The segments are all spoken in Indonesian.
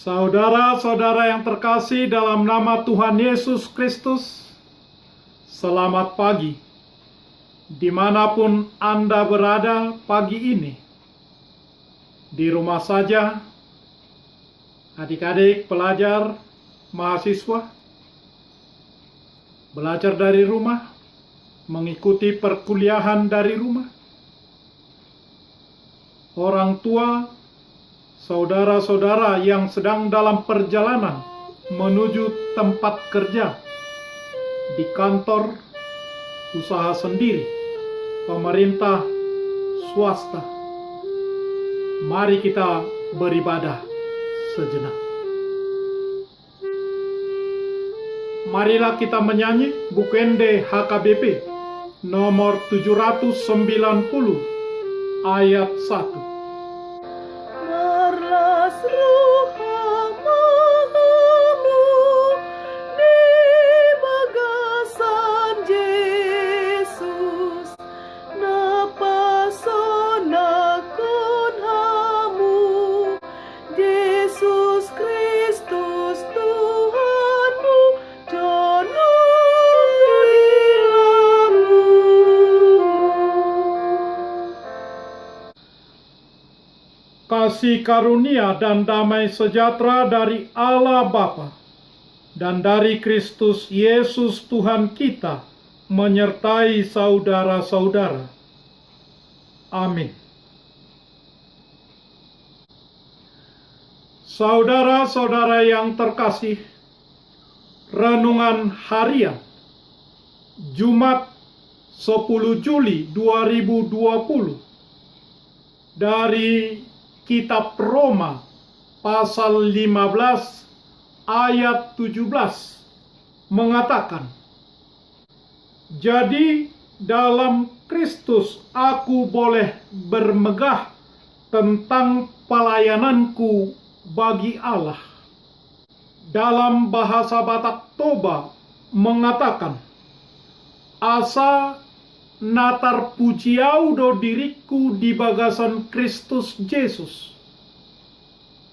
Saudara-saudara yang terkasih dalam nama Tuhan Yesus Kristus, selamat pagi. Dimanapun Anda berada pagi ini, di rumah saja, adik-adik, pelajar, mahasiswa, belajar dari rumah, mengikuti perkuliahan dari rumah, orang tua, saudara-saudara yang sedang dalam perjalanan menuju tempat kerja, di kantor, usaha sendiri, pemerintah, swasta. Mari kita beribadah sejenak. Marilah kita menyanyi Bukende HKBP nomor 790 ayat 1. Kasih karunia dan damai sejahtera dari Allah Bapa dan dari Kristus Yesus Tuhan kita menyertai saudara-saudara. Amin. Saudara-saudara yang terkasih, renungan harian Jumat 10 Juli 2020 dari Kitab Roma pasal 15 ayat 17 mengatakan, "Jadi dalam Kristus aku boleh bermegah tentang pelayananku bagi Allah." Dalam bahasa Batak Toba mengatakan, "Asa natar pujiau do diriku di bagasan Kristus Yesus.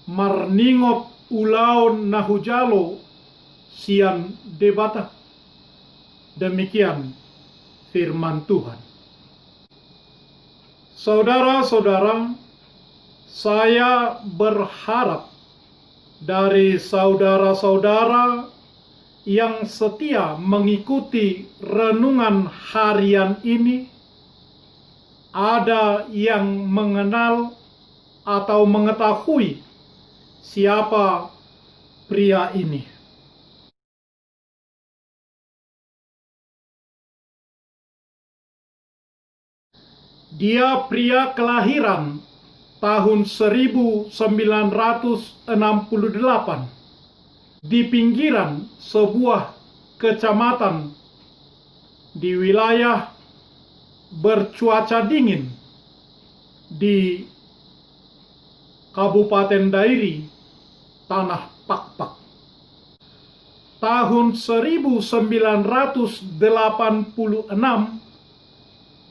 Marningot ulaon nahujalo sian debata." Demikian firman Tuhan. Saudara-saudara, saya berharap dari saudara-saudara yang setia mengikuti renungan harian ini, ada yang mengenal atau mengetahui siapa pria ini. Dia pria kelahiran tahun 1968 di pinggiran sebuah kecamatan di wilayah bercuaca dingin di Kabupaten Dairi, Tanah Pakpak. Tahun 1986,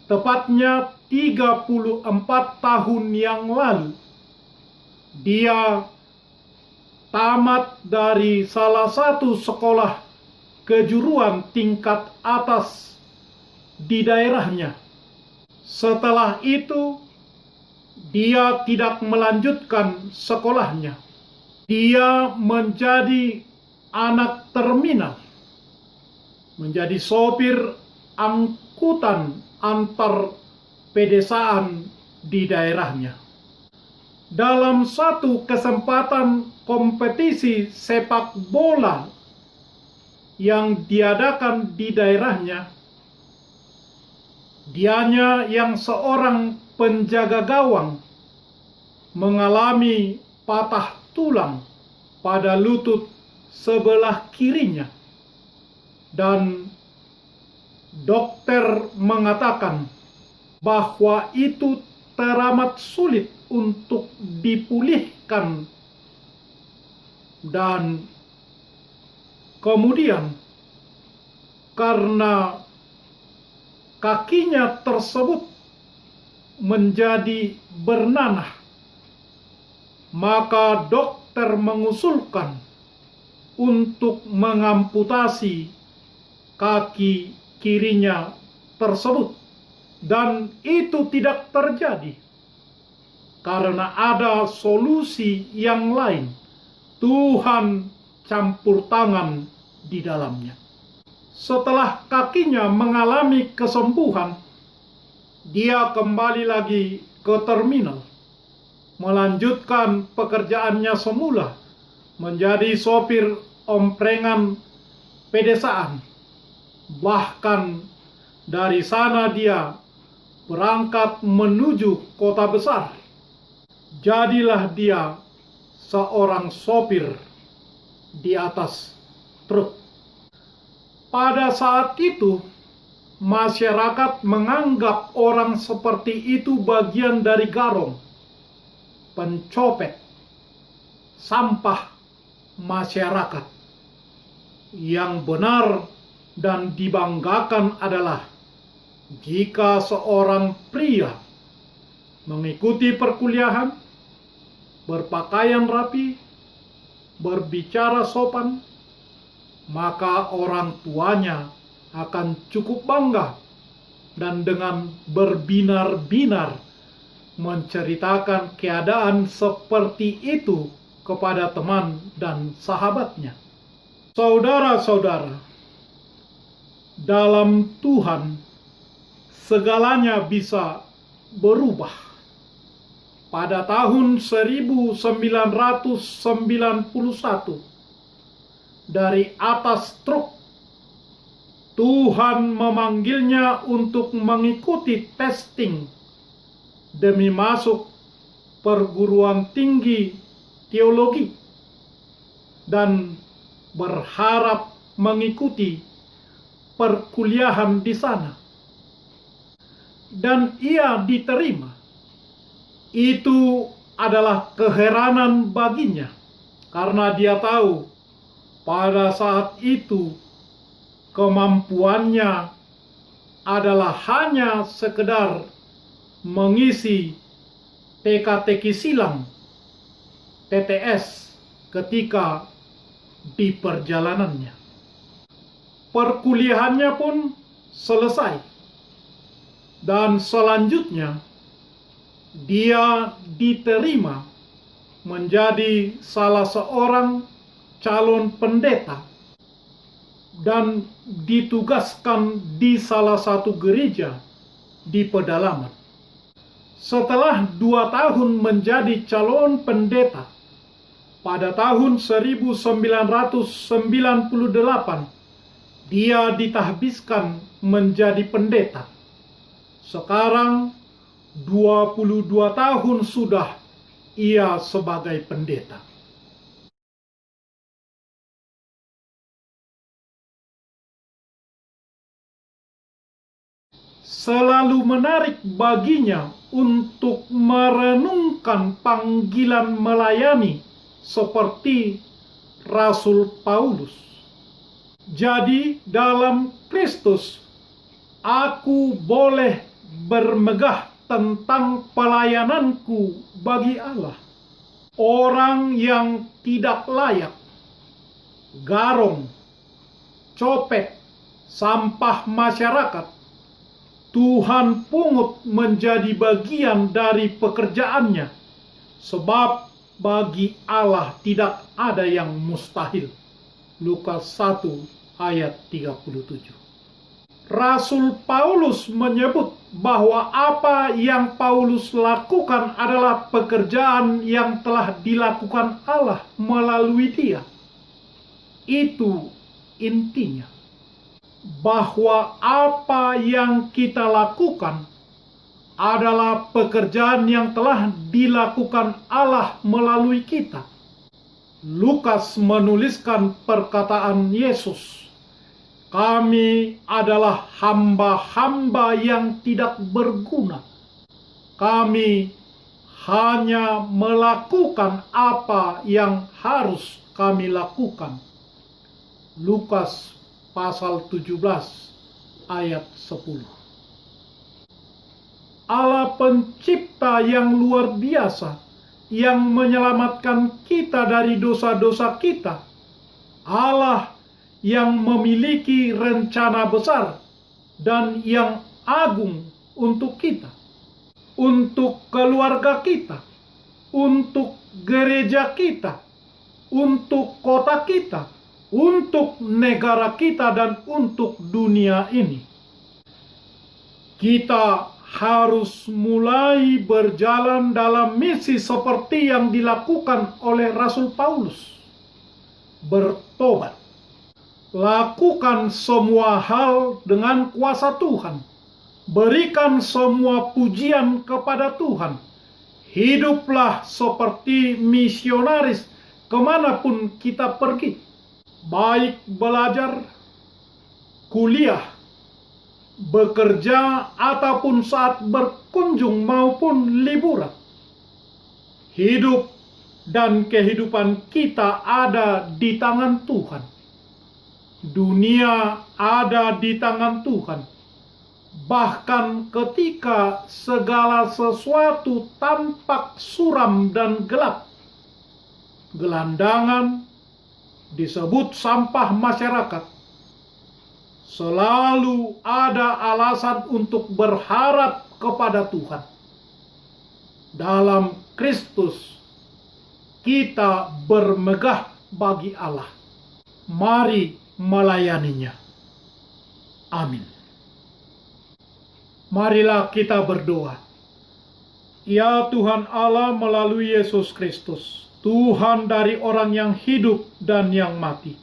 tepatnya 34 tahun yang lalu, dia tamat dari salah satu sekolah kejuruan tingkat atas di daerahnya. Setelah itu, dia tidak melanjutkan sekolahnya. Dia menjadi anak terminal, menjadi sopir angkutan antar pedesaan di daerahnya. Dalam satu kesempatan kompetisi sepak bola yang diadakan di daerahnya, dianya yang seorang penjaga gawang mengalami patah tulang pada lutut sebelah kirinya, dan dokter mengatakan bahwa itu teramat sulit untuk dipulihkan, dan kemudian karena kakinya tersebut menjadi bernanah, maka dokter dokter mengusulkan untuk mengamputasi kaki kirinya tersebut, dan itu tidak terjadi karena ada solusi yang lain. Tuhan campur tangan di dalamnya. Setelah kakinya mengalami kesembuhan, dia kembali lagi ke terminal, melanjutkan pekerjaannya semula, menjadi sopir omprengan pedesaan. Bahkan dari sana dia berangkat menuju kota besar. Jadilah dia seorang sopir di atas truk. Pada saat itu, masyarakat menganggap orang seperti itu bagian dari garong, pencopet, sampah masyarakat. Yang benar dan dibanggakan adalah jika seorang pria mengikuti perkuliahan, berpakaian rapi, berbicara sopan, maka orang tuanya akan cukup bangga dan dengan berbinar-binar menceritakan keadaan seperti itu kepada teman dan sahabatnya. Saudara-saudara, dalam Tuhan segalanya bisa berubah. Pada tahun 1991, dari atas truk, Tuhan memanggilnya untuk mengikuti testing demi masuk perguruan tinggi teologi dan berharap mengikuti perkuliahan di sana. Dan ia diterima. Itu adalah keheranan baginya, karena dia tahu pada saat itu kemampuannya adalah hanya sekedar mengisi teka-teki silang TTS ketika di perjalanannya. Perkuliahannya pun selesai, dan selanjutnya dia diterima menjadi salah seorang calon pendeta dan ditugaskan di salah satu gereja di pedalaman. Setelah 2 tahun menjadi calon pendeta, pada tahun 1998 dia ditahbiskan menjadi pendeta. Sekarang 22 tahun sudah ia sebagai pendeta. Selalu menarik baginya untuk merenungkan panggilan melayani seperti Rasul Paulus. Jadi dalam Kristus aku boleh bermegah tentang pelayananku bagi Allah. Orang yang tidak layak, garong, copet, sampah masyarakat, Tuhan pungut menjadi bagian dari pekerjaannya, sebab bagi Allah tidak ada yang mustahil. Lukas 1 ayat 37. Rasul Paulus menyebut bahwa apa yang Paulus lakukan adalah pekerjaan yang telah dilakukan Allah melalui dia. Itu intinya, bahwa apa yang kita lakukan adalah pekerjaan yang telah dilakukan Allah melalui kita. Lukas menuliskan perkataan Yesus, "Kami adalah hamba-hamba yang tidak berguna. Kami hanya melakukan apa yang harus kami lakukan." Lukas pasal 17 ayat 10. Allah pencipta yang luar biasa yang menyelamatkan kita dari dosa-dosa kita, Allah yang memiliki rencana besar dan yang agung untuk kita, untuk keluarga kita, untuk gereja kita, untuk kota kita, untuk negara kita, dan untuk dunia ini. Kita harus mulai berjalan dalam misi seperti yang dilakukan oleh Rasul Paulus. Bertobat. Lakukan semua hal dengan kuasa Tuhan. Berikan semua pujian kepada Tuhan. Hiduplah seperti misionaris kemanapun kita pergi. Baik belajar, kuliah, bekerja, ataupun saat berkunjung maupun liburan. Hidup dan kehidupan kita ada di tangan Tuhan. Dunia ada di tangan Tuhan. Bahkan ketika segala sesuatu tampak suram dan gelap, gelandangan, disebut sampah masyarakat, selalu ada alasan untuk berharap kepada Tuhan. Dalam Kristus kita bermegah bagi Allah. Mari melayaninya. Amin. Marilah kita berdoa. Ya Tuhan Allah, melalui Yesus Kristus, Tuhan dari orang yang hidup dan yang mati.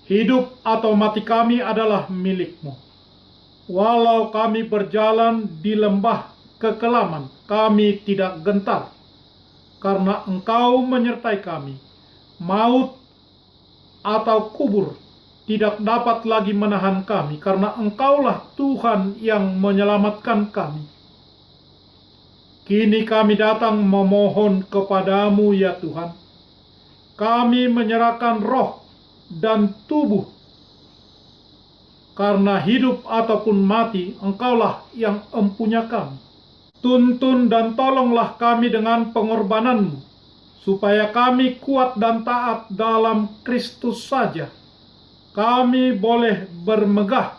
Hidup atau mati kami adalah milik-Mu. Walau kami berjalan di lembah kekelaman, kami tidak gentar, karena Engkau menyertai kami. Maut atau kubur tidak dapat lagi menahan kami, karena Engkaulah Tuhan yang menyelamatkan kami. Kini kami datang memohon kepadamu ya Tuhan. Kami menyerahkan roh dan tubuh. Karena hidup ataupun mati, Engkaulah yang empunya kami. Tuntun dan tolonglah kami dengan pengorbanan-Mu, supaya kami kuat dan taat dalam Kristus saja. Kami boleh bermegah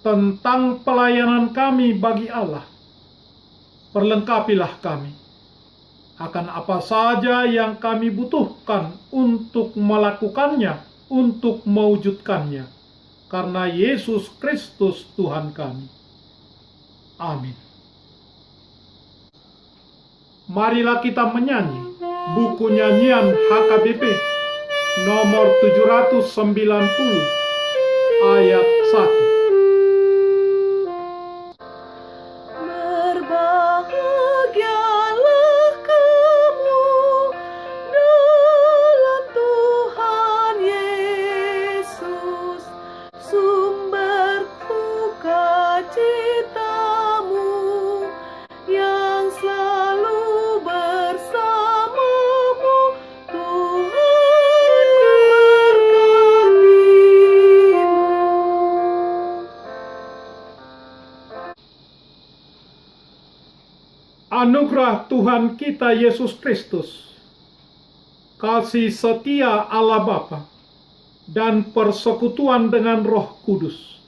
tentang pelayanan kami bagi Allah. Perlengkapilah kami akan apa saja yang kami butuhkan untuk melakukannya, untuk mewujudkannya, karena Yesus Kristus Tuhan kami. Amin. Marilah kita menyanyi buku nyanyian HKBP nomor 790 ayat 1. Anugerah Tuhan kita Yesus Kristus, kasih setia Allah Bapa, dan persekutuan dengan Roh Kudus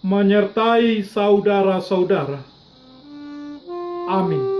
menyertai saudara-saudara. Amin.